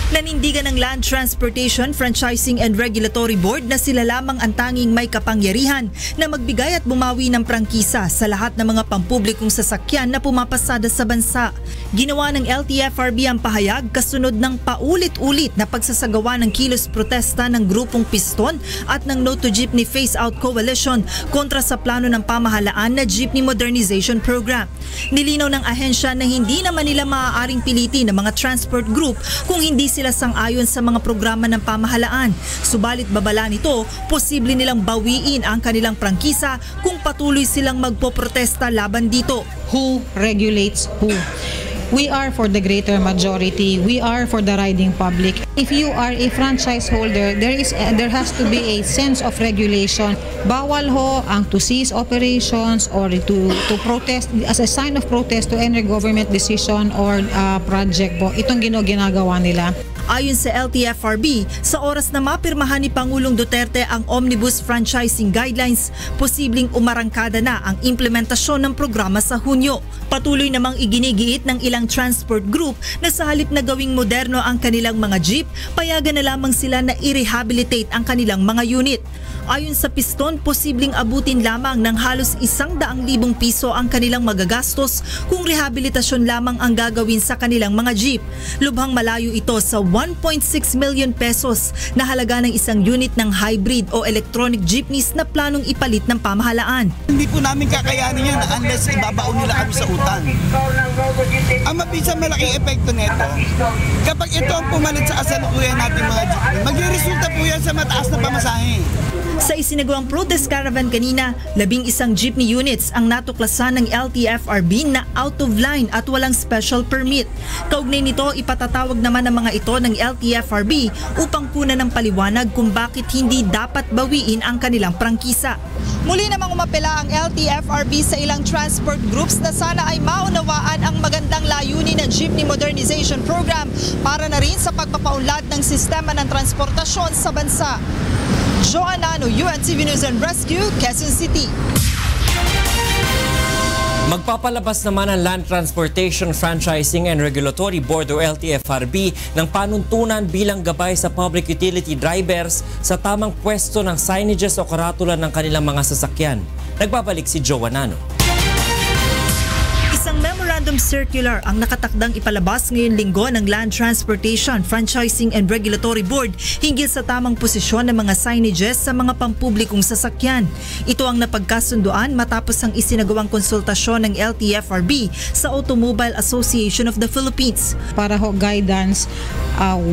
Nanindigan ng Land Transportation, Franchising and Regulatory Board na sila lamang ang tanging may kapangyarihan na magbigay at bumawi ng prangkisa sa lahat ng mga pampublikong sasakyan na pumapasada sa bansa. Ginawa ng LTFRB ang pahayag kasunod ng paulit-ulit na pagsasagawa ng kilos protesta ng grupong Piston at ng No to Jeepney Phase Out Coalition kontra sa plano ng pamahalaan na Jeepney Modernization Program. Nilinaw ng ahensya na hindi naman nila maaaring pilitin ng mga transport group kung hindi sila sang-ayon sa mga programa ng pamahalaan. Subalit babala nito, posible nilang bawiin ang kanilang prangkisa kung patuloy silang magpoprotesta laban dito. Who regulates who? We are for the greater majority. We are for the riding public. If you are a franchise holder, there has to be a sense of regulation. Bawal ho ang to cease operations or to protest as a sign of protest to any government decision or project po. Itong ginagawa nila. Ayon sa LTFRB, sa oras na mapirmahan ni Pangulong Duterte ang Omnibus Franchising Guidelines, posibleng umarangkada na ang implementasyon ng programa sa Hunyo. Patuloy namang iginigiit ng ilang transport group na sa halip na gawing moderno ang kanilang mga jeep, payagan na lamang sila na i-rehabilitate ang kanilang mga unit. Ayon sa Piston, posibleng abutin lamang ng halos 100,000 piso ang kanilang magagastos kung rehabilitasyon lamang ang gagawin sa kanilang mga jeep. Lubhang malayo ito sa 1.6 million pesos na halaga ng isang unit ng hybrid o electronic jeepneys na planong ipalit ng pamahalaan. Hindi po namin kakayanin yan unless ibabaon nila kami sa utang. Ang mabisang malaking epekto nito, kapag ito ang pumalit sa kasalukuyan natin mga jeepney, magre-resulta po yan sa mataas na pamasahe. Sa isinagawang protest caravan kanina, 11 jeepney units ang natuklasan ng LTFRB na out of line at walang special permit. Kaugnay nito, ipatatawag naman ng mga ito ng LTFRB upang kunan ng paliwanag kung bakit hindi dapat bawiin ang kanilang prangkisa. Muli namang umapela ang LTFRB sa ilang transport groups na sana ay maunawaan ang magandang layunin ng Jeepney Modernization Program para na rin sa pagpapaunlad ng sistema ng transportasyon sa bansa. Joanano, UNTV News and Rescue, Quezon City. Magpapalabas naman ang Land Transportation Franchising and Regulatory Board o LTFRB ng panuntunan bilang gabay sa public utility drivers sa tamang pwesto ng signages o karatula ng kanilang mga sasakyan. Nagbabalik si Joanano. Isang memorandum circular ang nakatakdang ipalabas ngayong linggo ng Land Transportation, Franchising and Regulatory Board hinggil sa tamang posisyon ng mga signages sa mga pampublikong sasakyan. Ito ang napagkasunduan matapos ang isinagawang konsultasyon ng LTFRB sa Automobile Association of the Philippines. Para ho guidance,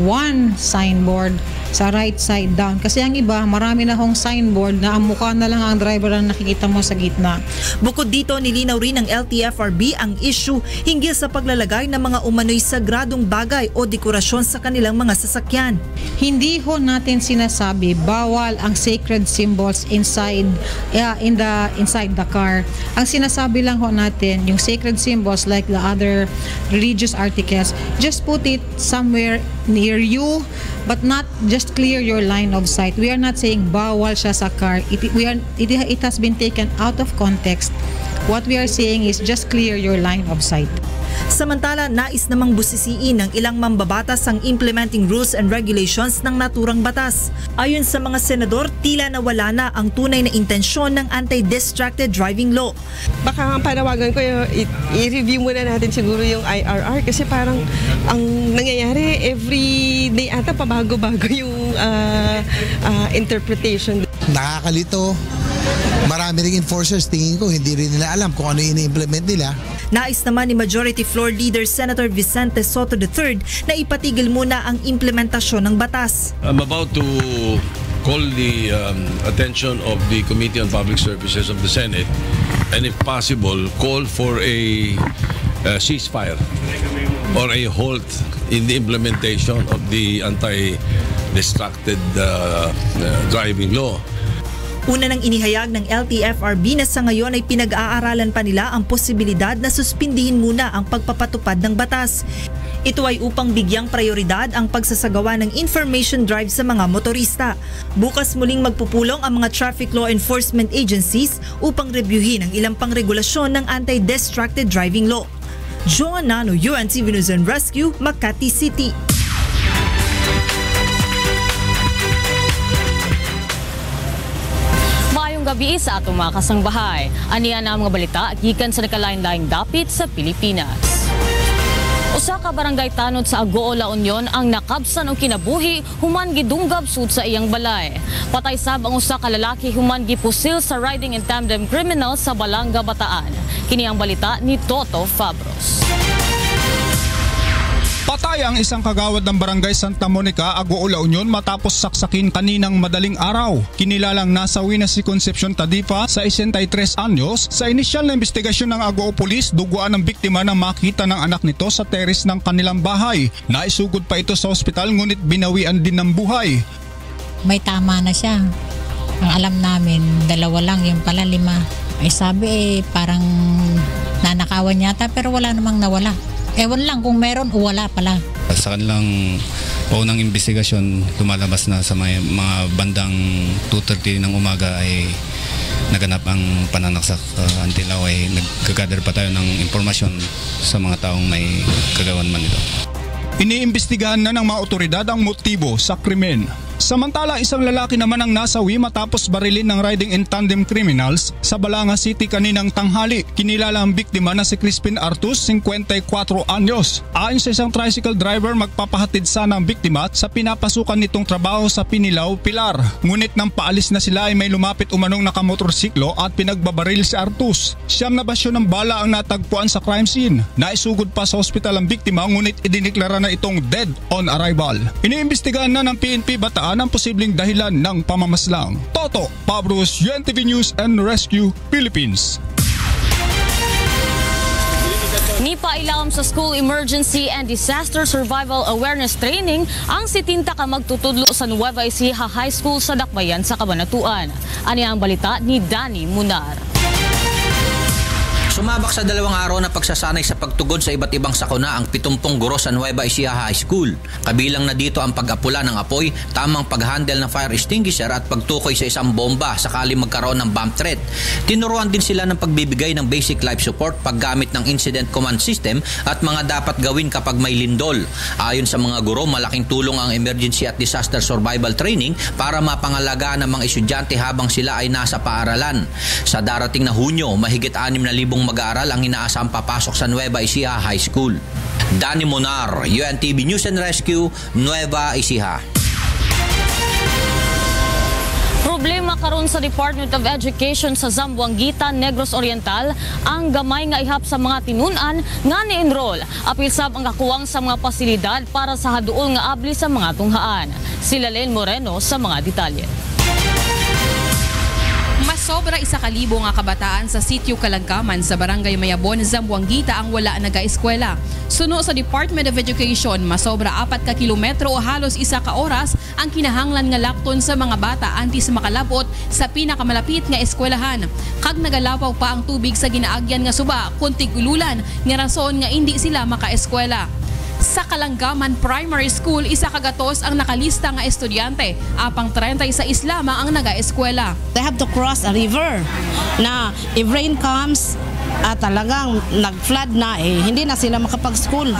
one signboard sa right side down. Kasi ang iba, marami na hong signboard na ang mukha na lang ang driver na nakikita mo sa gitna. Bukod dito, nilinaw rin ng LTFRB ang issue hinggil sa paglalagay ng mga umano'y sagradong bagay o dekorasyon sa kanilang mga sasakyan. Hindi ho natin sinasabi bawal ang sacred symbols inside the car. Ang sinasabi lang ho natin, yung sacred symbols like the other religious articles, just put it somewhere near you, but not just clear your line of sight. We are not saying bawal siya sa car. It has been taken out of context. What we are saying is just clear your line of sight. Samantala, nais namang busisiin ng ilang mambabatas ang implementing rules and regulations ng naturang batas. Ayon sa mga senador, tila nawala na ang tunay na intensyon ng anti-distracted driving law. Baka ang panawagan ko, i-review muna natin siguro yung IRR kasi parang ang nangyayari every day ata pabago-bago yung interpretation. Nakakalito. Marami ring enforcers, tingin ko, hindi rin nila alam kung ano ini-implement nila. Nais naman ni Majority Floor Leader Senator Vicente Soto III na ipatigil muna ang implementasyon ng batas. I'm about to call the attention of the Committee on Public Services of the Senate and if possible, call for a ceasefire or a halt in the implementation of the anti-distracted driving law. Una nang inihayag ng LTFRB na sa ngayon ay pinag-aaralan pa nila ang posibilidad na suspindihin muna ang pagpapatupad ng batas. Ito ay upang bigyang prioridad ang pagsasagawa ng information drive sa mga motorista. Bukas muling magpupulong ang mga traffic law enforcement agencies upang rebyuhin ang ilang pang regulasyon ng anti-distracted driving law. Joan Nano, UNTV News and Rescue, Makati City. Maayong gabi sa atong mga kasangbahay. Aniya na ang mga balita gikan sa nakalain-laing dapit sa Pilipinas. Usa ka barangay tanod sa Agoo, La Union ang nakabsan og kinabuhi human gidunggab sud sa iyang balay. Patay sab ang usa ka lalaki human gipusil sa riding in tandem criminal sa Balanga, Bataan. Kini ang balita ni Toto Fabros. Patay ang isang kagawad ng barangay Santa Monica, Agoo, La Union matapos saksakin kaninang madaling araw. Kinilalang nasawi na si Concepcion Tadifa sa 63 anyos. Sa inisyal na investigasyon ng Agoo Police, duguan ng biktima na makita ng anak nito sa teres ng kanilang bahay. Naisugod pa ito sa ospital ngunit binawian din ng buhay. May tama na siya. Ang alam namin, 2 lang, yung pala 5. Ay sabi parang nanakawan yata pero wala namang nawala. Ewan lang kung meron o wala pala. Sa kanilang paunang investigasyon, lumalabas na sa mga bandang 2:30 ng umaga ay naganap ang pananaksak. Until now ay nagkagather pa tayo ng impormasyon sa mga taong may kagawan man ito. Iniimbestigahan na ng mga otoridad ang motibo sa krimen. Samantala, isang lalaki naman ang nasawi matapos barilin ng riding in tandem criminals sa Balanga City kaninang tanghali. Kinilala ang biktima na si Crispin Artus, 54 anyos. Ayon sa isang tricycle driver, magpapahatid sana ang biktima sa pinapasukan nitong trabaho sa Pinilaw, Pilar. Ngunit nang paalis na sila ay may lumapit umanong nakamotorsiklo at pinagbabaril si Artus. 9 na basyo ng bala ang natagpuan sa crime scene. Naisugod pa sa ospital ang biktima ngunit idineklara na itong dead on arrival. Iniimbestigahan na ng PNP Bataan ang posibleng dahilan ng pamamaslang. Toto Pabros, UNTV News and Rescue, Philippines. Nipailam sa School Emergency and Disaster Survival Awareness Training ang 70 ka magtutudlo sa Nueva Ecija High School sa Dakbayan sa Cabanatuan. Ani ang balita ni Danny Munar. Sumabak sa 2 araw na pagsasanay sa pagtugon sa iba't ibang sakuna ang 70 guro sa Nueva Ecija High School. Kabilang na dito ang pag-apula ng apoy, tamang pag-handle ng fire extinguisher at pagtukoy sa isang bomba sakali magkaroon ng bomb threat. Tinuruan din sila ng pagbibigay ng basic life support, paggamit ng incident command system at mga dapat gawin kapag may lindol. Ayon sa mga guro, malaking tulong ang emergency at disaster survival training para mapangalagaan ng mga estudyante habang sila ay nasa paaralan. Sa darating na Hunyo, mahigit 6,000 mag-aaral ang inaasang papasok sa Nueva Ecija High School. Danny Munar, UNTV News and Rescue, Nueva Ecija. Problema karon sa Department of Education sa Zamboanguita, Negros Oriental ang gamay nga ihap sa mga tinun-an nga ni-enroll. Apil sab ang kakuwang sa mga pasilidad para sa haduol nga abli sa mga tunghaan. Sila Len Moreno sa mga detalye. Masobra 1,000 nga kabataan sa sitio Kalangkaman sa Barangay Mayabon, Zamboanguita ang wala nag-eskwela. Suno sa Department of Education, masobra 4 ka kilometro o halos 1 ka oras ang kinahanglan nga lakton sa mga bata antes makalabot sa pinakamalapit nga eskwelahan. Kag nagalapaw pa ang tubig sa ginaagyan nga suba kuntig ululan nga rason nga hindi sila makaeskwela. Sa Kalangkaman Primary School, 1 kagatos ang nakalista nga estudyante, apang 36 lamang ang naga-eskwela. They have to cross a river na if rain comes, talagang nag-flood na hindi na sila makapag-school.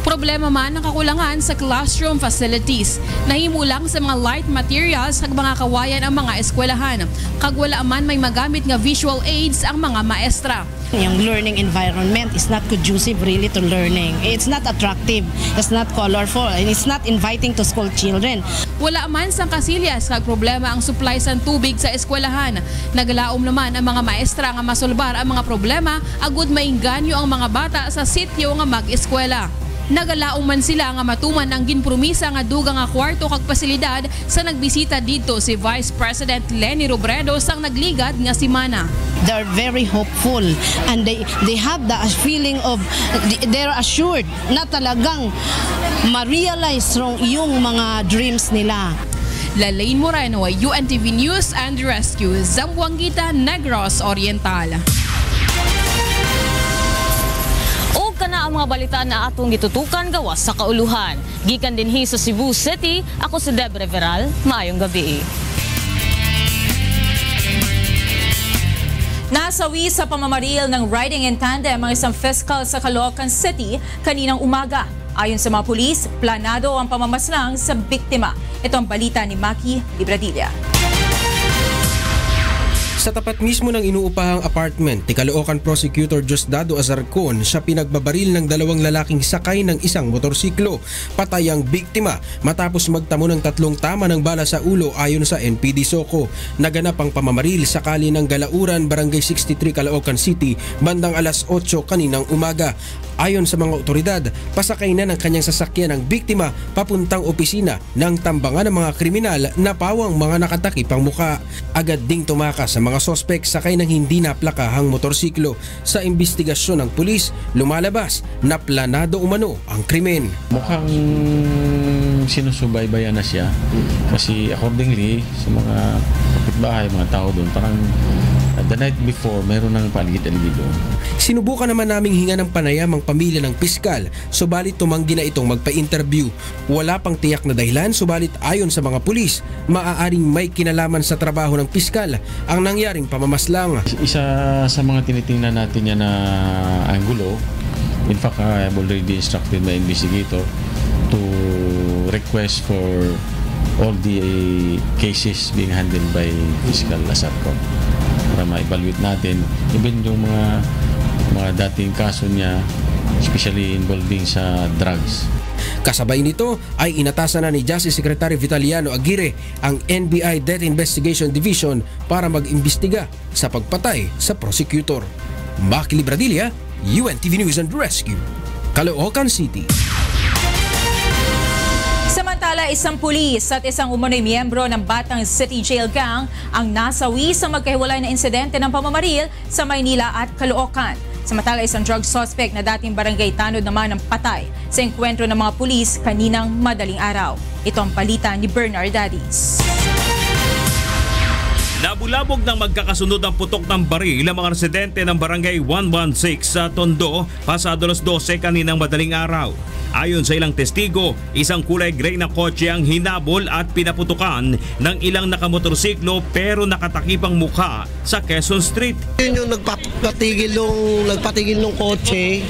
Problema man ang kakulangan sa classroom facilities. Nahimo lang sa mga light materials kag mga kawayan ang mga eskwelahan. Kag wala man may magamit nga visual aids ang mga maestra. Yung learning environment is not conducive really to learning. It's not attractive, it's not colorful, and it's not inviting to school children. Wala man sang kasilyas kag problema ang supply sa tubig sa eskwelahan. Naglaom naman ang mga maestra nga masolbar ang mga problema agud mainganyo ang mga bata sa sityo nga mag-eskwela. Nagalaong man sila nga matuman ang ginpromisa nga dugang nga kwarto kag pasilidad sa nagbisita dito si Vice President Leni Robredo sang nagligad nga semana. They're very hopeful and they have the feeling of they're assured na talagang ma-realize yung mga dreams nila. Lalain Moreno, UNTV News and Rescue, Zamboanguita, Negros Oriental. Kana ang mga balita na atong gitutukan gawas sa kauluhan. Gikan dinhi sa Cebu City, ako si Debre Veral. Maayong gabi. Nasawi sa pamamaril ng riding in tandem ang isang fiscal sa Caloocan City kaninang umaga. Ayon sa mga pulis, planado ang pamamaslang sa biktima. Ito ang balita ni Maki Libradilla. Sa tapat mismo ng inuupahang apartment ni Caloocan Prosecutor Diosdado Azarcon, siya pinagbabaril ng dalawang lalaking sakay ng isang motorsiklo. Patay ang biktima matapos magtamo ng 3 tama ng bala sa ulo ayon sa NPD Soco. Naganap ang pamamaril sa kali ng Galauran, Barangay 63, Caloocan City, bandang alas 8 kaninang umaga. Ayon sa mga otoridad, pasakay na ng kanyang sasakyan ang biktima papuntang opisina ng tambangan ng mga kriminal na pawang mga nakatakip ang muka. Agad ding tumakas sa mga sospek sakay ng hindi naplakahang motorsiklo. Sa investigasyon ng pulis, lumalabas na planado umano ang krimen. Mukhang sinusubaybayan na siya kasi accordingly sa mga kapitbahay, mga tao doon, parang the night before, mayroon ng paligid-aligid doon. Sinubukan naman naming hinga ng panayam ang pamilya ng piskal, subalit tumanggi na itong magpa-interview. Wala pang tiyak na dahilan, subalit ayon sa mga pulis, maaaring may kinalaman sa trabaho ng piskal ang nangyaring pamamaslang. Isa sa mga tinitingnan natin niya na anggulo, in fact, I have already instructed my investigator to request for all the cases being handled by Fiscal Azarcon para ma-evaluate natin even yung mga dating kaso niya, especially involving sa drugs. Kasabay nito ay inatasan na ni Justice Secretary Vitaliano Aguirre ang NBI Death Investigation Division para mag-imbestiga sa pagpatay sa prosecutor. Maki Libradilla, UNTV News and Rescue, Caloocan City. Samantala, isang pulis at isang umano'y miyembro ng Batang City Jail Gang ang nasawi sa magkahiwalay na insidente ng pamamaril sa Maynila at Caloocan. Samantala, isang drug suspect na dating barangay tanod naman ang patay sa engkwentro ng mga pulis kaninang madaling araw. Ito ang balita ni Bernard Dadis. Nabulabog ng magkakasunod ang putok ng baril ang mga residente ng Barangay 116 sa Tondo pasado alas 12 kaninang madaling araw. Ayon sa ilang testigo, isang kulay gray na kotse ang hinabol at pinaputukan ng ilang nakamotorsiklo pero nakatakipang mukha sa Quezon Street. Yun yung nagpatigil ng kotse,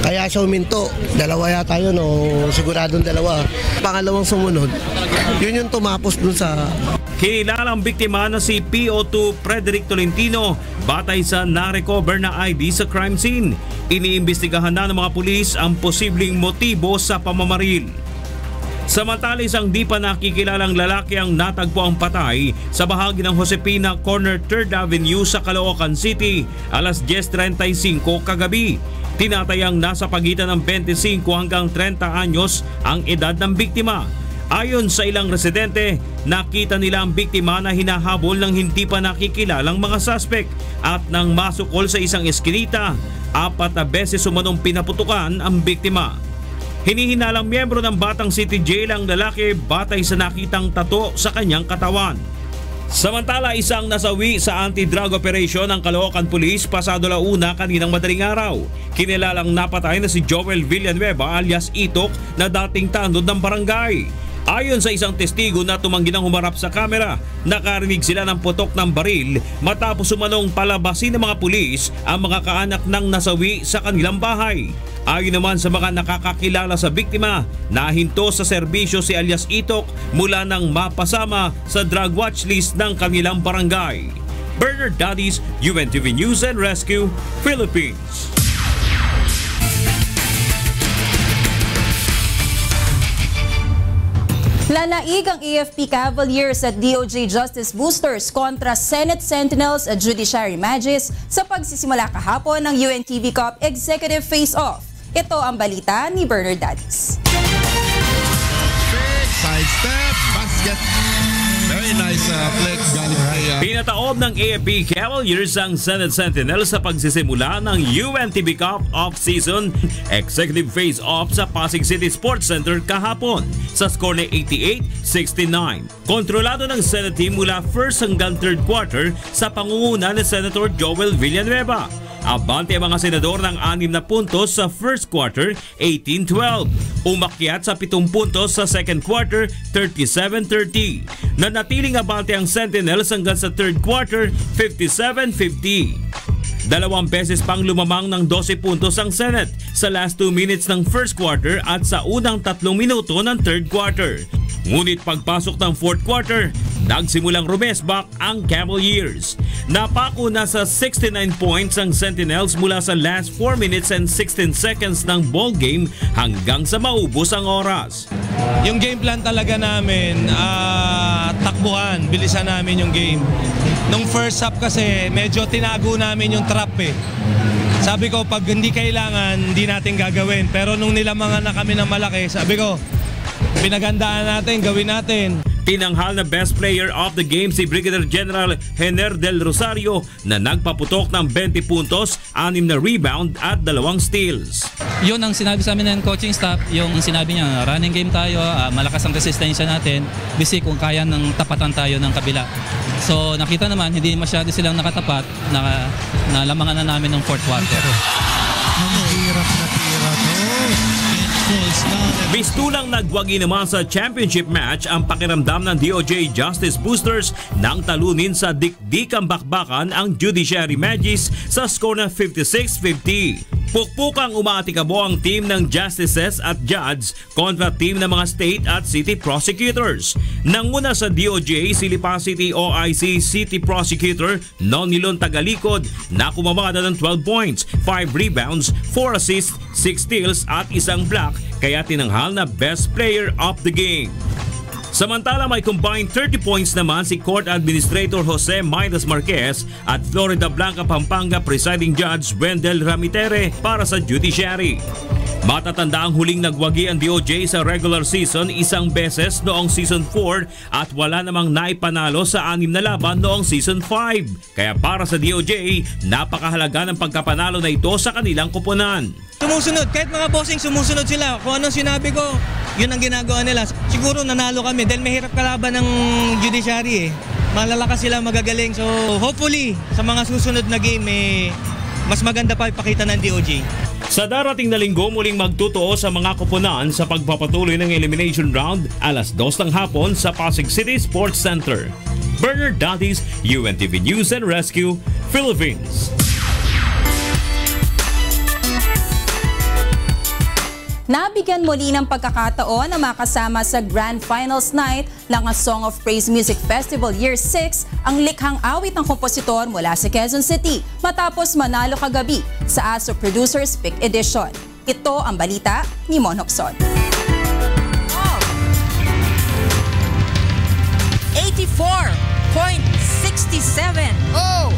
kaya siya uminto. Dalawa yata yun o siguradong dalawa. Pangalawang sumunod, yun yung tumapos dun sa... Kinilalang biktima na si PO2 Frederick Tolentino batay sa na-recover na ID sa crime scene. Iniimbestigahan na ng mga pulis ang posibleng motibo sa pamamaril. Samantala, isang di pa nakikilalang lalaki ang natagpo ang patay sa bahagi ng Josepina Corner 3rd Avenue sa Caloocan City alas 10:35 kagabi. Tinatayang nasa pagitan ng 25 hanggang 30 anyos ang edad ng biktima. Ayon sa ilang residente, nakita nila ang biktima na hinahabol ng hindi pa nakikilalang mga suspect at nang masukol sa isang eskinita, 4 na beses umanong pinaputukan ang biktima. Hinihinalang miyembro ng Batang City Jail ang lalaki batay sa nakitang tato sa kanyang katawan. Samantala, isang nasawi sa anti-drug operation ng Caloocan Police pasado launa kaninang madaling araw. Kinilalang napatay na si Joel Villanueva alias Itok na dating tanod ng barangay. Ayon sa isang testigo na tumanggi ng humarap sa kamera, nakarinig sila ng putok ng baril matapos umanong palabasin ng mga pulis ang mga kaanak ng nasawi sa kanilang bahay. Ayon naman sa mga nakakakilala sa biktima, nahinto sa serbisyo si alias Itok mula nang mapasama sa drug watch list ng kanilang barangay. Bernard Dadis, UNTV News and Rescue, Philippines. Lanaig ang AFP Cavaliers at DOJ Justice Boosters kontra Senate Sentinels at Judiciary Magis sa pagsisimula kahapon ng UNTV Cup Executive Face-Off. Ito ang balita ni Bernard Dadis. Side step, basket. Very nice flick. Pinataob ng AFP Cavaliers ang Senate Sentinels sa pagsisimula ng UNTV Cup Off-Season Executive Face-Off sa Pasig City Sports Center kahapon sa score na 88-69. Kontrolado ng Senate team mula first hanggang third quarter sa pangunguna ni Senator Joel Villanueva. Abante ang mga senador ng 6 na puntos sa first quarter, 18-12. Umakyat sa 7 puntos sa second quarter, 37-30. Nanatiling abante ang Sentinels hanggang sa third quarter, 57-50. 2 beses pang lumamang ng 12 puntos ang Senate sa last 2 minutes ng first quarter at sa unang 3 minuto ng third quarter. Ngunit pagpasok ng fourth quarter, nagsimulang rumesbak ang Cavaliers. Napako na sa 69 points ang Sentinels mula sa last 4 minutes and 16 seconds ng ball game hanggang sa maubos ang oras. Yung game plan talaga namin, takbuhan, bilisan namin yung game. Nung first half kasi, medyo tinago namin yung trap eh. Sabi ko, pag hindi kailangan, hindi natin gagawin. Pero nung nilamangan na kami ng malaki, sabi ko, pinagandaan natin, gawin natin. Tinanghal na best player of the game si Brigadier General Hener Del Rosario na nagpaputok ng 20 puntos, 6 na rebound at 2 steals. Yun ang sinabi sa amin ng coaching staff, yung sinabi niya, running game tayo, malakas ang resistensya natin, bisi kung kaya ng tapatan tayo ng kabila. So nakita naman, hindi masyado silang nakatapat, nalamangan na namin ng fourth quarter. Bistulang nagwagi naman sa championship match ang pakiramdam ng DOJ Justice Boosters nang talunin sa dikdikang bakbakan ang Judiciary Magis sa score na 56-50. Pukpukang umaatikabo ang team ng justices at judge kontra team ng mga state at city prosecutors. Nanguna sa DOJ, si Lipa City OIC City Prosecutor Nonilon Tagalikod na kumamada ng 12 points, 5 rebounds, 4 assists, 6 steals at 1 block, kaya tinanghal na best player of the game. Samantala may combined 30 points naman si Court Administrator Jose Midas Marquez at Florida Blanca Pampanga Presiding Judge Wendell Ramitere para sa Judiciary. Matatanda ang huling nagwagi ang DOJ sa regular season 1 beses noong Season 4 at wala namang naipanalo sa 6 na laban noong Season 5. Kaya para sa DOJ, napakahalaga ng pagkapanalo na ito sa kanilang koponan. Sumusunod, kahit mga bossing sumusunod sila. Kung anong sinabi ko, yun ang ginagawa nila. Siguro nanalo kami dahil mahirap kalaban ng judiciary eh. Malalakas sila, magagaling. So hopefully sa mga susunod na game mas maganda pa ipakita ng DOJ. Sa darating na linggo muling magtutuo sa mga koponan sa pagpapatuloy ng elimination round 2:00 ng hapon sa Pasig City Sports Center. Bernard Dadis, UNTV News and Rescue, Philippines. Nabigyan muli ng pagkakataon na makasama sa Grand Finals Night ng A Song of Praise Music Festival Year 6 ang likhang awit ng kompositor mula sa Quezon City matapos manalo kagabi sa ASO Producers Pick Edition. Ito ang balita ni Mon Hokson. 84.67. Oh!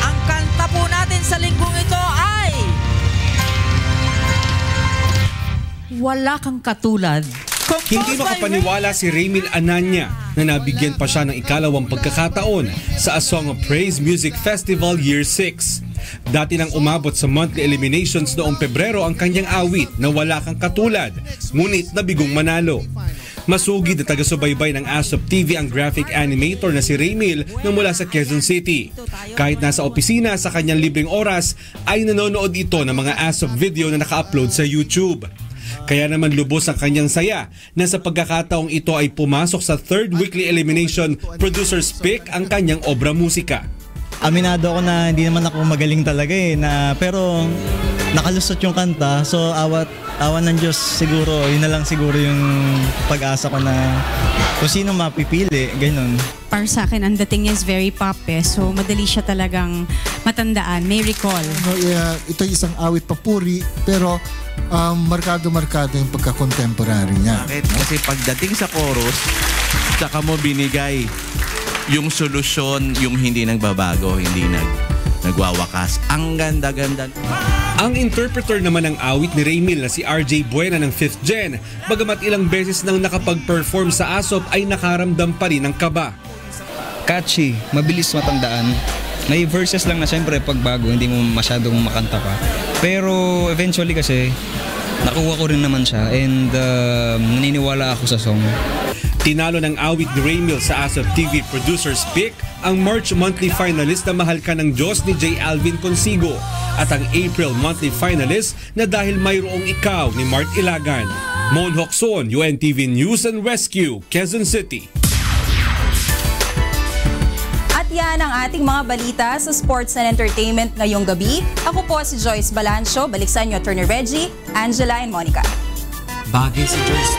Ang kanta po natin sa linggong ito ay Wala Kang Katulad. Hindi makapaniwala si Raymil Ananya na nabigyan pa siya ng ikalawang pagkakataon sa A Song of Praise Music Festival Year 6. Dati nang umabot sa monthly eliminations noong Pebrero ang kanyang awit na Wala Kang Katulad, ngunit nabigong manalo. Masugid na taga-subaybay ng ASOP TV ang graphic animator na si Raymil na mula sa Quezon City. Kahit nasa opisina sa kanyang libreng oras ay nanonood ito ng mga ASOP video na naka-upload sa YouTube. Kaya naman lubos ang kanyang saya na sa pagkakataong ito ay pumasok sa third weekly elimination Producer's Pick ang kanyang obra musika. Aminado ako na hindi naman ako magaling talaga pero nakalusot yung kanta, so awa ng Diyos siguro, yun na lang siguro yung pag-asa ko na kung sino mapipili, ganun. Para sa akin, ang dating niya is very pop so madali siya talagang matandaan, may recall. Ito isang awit papuri, pero markado-markado yung pagka-contemporary niya. Bakit? Kasi pagdating sa chorus, tsaka mo binigay yung solusyon, yung hindi nagbabago, hindi nagwawakas. Ang ganda-ganda. Ang interpreter naman ng awit ni Raymil na si RJ Buena ng 5th Gen, bagamat ilang beses nang nakapag-perform sa ASOP ay nakaramdam pa rin ng kaba. Catchy, mabilis matandaan. May verses lang na syempre pag bago, hindi mo masyadong makanta pa. Pero eventually kasi, nakuha ko rin naman siya and naniniwala ako sa song. Tinalo ng awit ni Raymil sa ASOP TV Producer's Pick ang March monthly finalist na Mahal Ka ng Diyos ni J. Alvin Consigo at ang April monthly finalist na Dahil Mayroong Ikaw ni Mart Ilagan. Mon Hokson, UNTV News and Rescue, Quezon City. At yan ang ating mga balita sa sports and entertainment ngayong gabi. Ako po si Joyce Balancio. Balik sa inyo, Attorney Reggie, Angela, and Monica. Bagay si Joyce.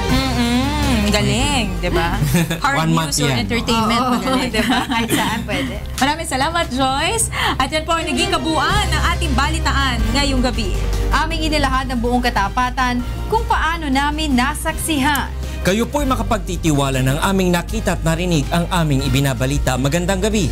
Galing, di ba? Hard news or entertainment, magaling. Di ba? Kahit saan pwede. Maraming salamat, Joyce. At yan po ang naging kabuuan ng ating balitaan ngayong gabi. Aming inilahad ng buong katapatan kung paano namin nasaksihan. Kayo po'y makapagtitiwala ng aming nakita at narinig ang aming ibinabalita. Magandang gabi.